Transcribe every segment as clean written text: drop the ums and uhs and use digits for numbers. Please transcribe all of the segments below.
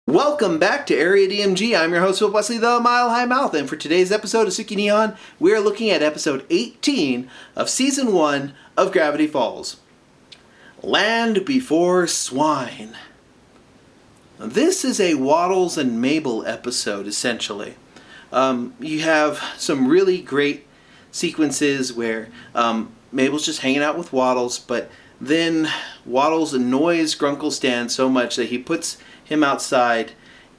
Welcome back to Area DMG. I'm your host, Phil Wesley, the Mile High Mouth, and for today's episode of Suki Neon, we are looking at episode 18 of Season 1 of Gravity Falls. Land Before Swine. This is a Waddles and Mabel episode, essentially. You have some really great sequences where Mabel's just hanging out with Waddles, but then Waddles annoys Grunkle Stan so much that he puts him outside,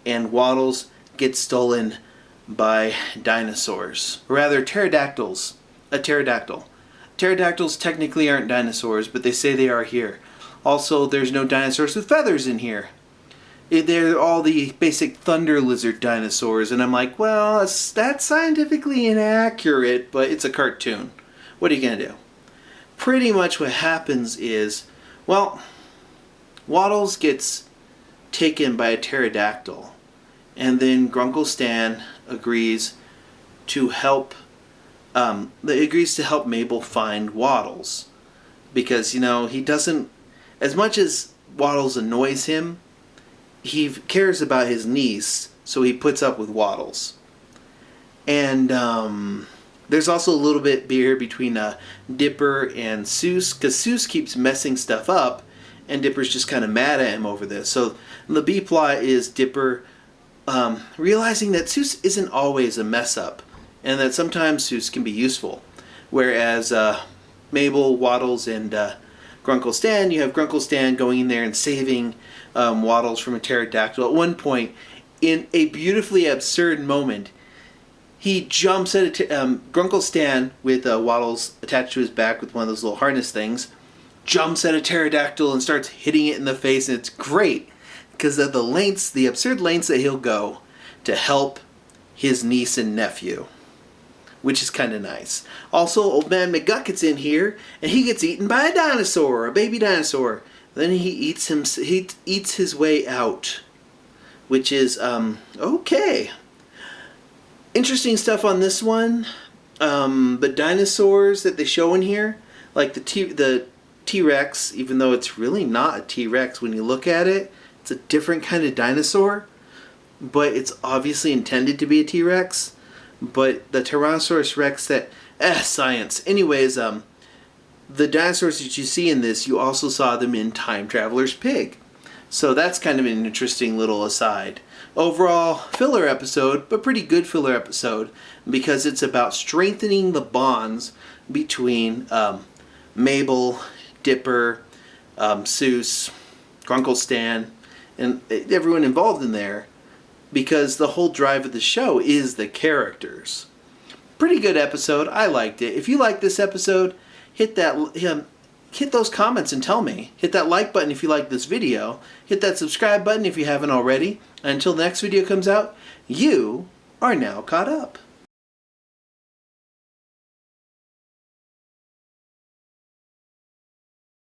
and Waddles gets stolen by dinosaurs. Or rather, pterodactyls. A pterodactyl. Pterodactyls technically aren't dinosaurs, but they say they are here. Also, there's no dinosaurs with feathers in here. They're all the basic thunder lizard dinosaurs, and I'm like, well, that's scientifically inaccurate, but it's a cartoon. What are you going to do? Pretty much what happens is, well, Waddles gets taken by a pterodactyl, and then Grunkle Stan agrees to help Mabel find Waddles, because he doesn't, as much as Waddles annoys him, he cares about his niece, so he puts up with Waddles. And there's also a little bit here between Dipper and Seuss, because Seuss keeps messing stuff up, and Dipper's just kind of mad at him over this. So the B plot is Dipper realizing that Seuss isn't always a mess up, and that sometimes Seuss can be useful. Whereas Mabel, Waddles, and Grunkle Stan, you have Grunkle Stan going in there and saving Waddles from a pterodactyl. At one point, in a beautifully absurd moment, he jumps at Grunkle Stan with Waddles attached to his back with one of those little harness things, jumps at a pterodactyl and starts hitting it in the face, and it's great because of the absurd lengths that he'll go to help his niece and nephew, which is kind of nice. Also, old man McGuckett's in here, and he gets eaten by a dinosaur, a baby dinosaur. Then he eats his way out, which is okay. Interesting stuff on this one. The dinosaurs that they show in here, like the T-Rex, even though it's really not a T-Rex when you look at it, it's a different kind of dinosaur, but it's obviously intended to be a T-Rex. But the Tyrannosaurus Rex science. Anyways, the dinosaurs that you see in this, you also saw them in Time Traveler's Pig. So that's kind of an interesting little aside. Overall, filler episode, but pretty good filler episode, because it's about strengthening the bonds between Mabel, Dipper, Seuss, Grunkle Stan, and everyone involved in there, because the whole drive of the show is the characters. Pretty good episode. I liked it. If you like this episode, hit those comments and tell me. Hit that like button if you like this video. Hit that subscribe button if you haven't already. And until the next video comes out, you are now caught up.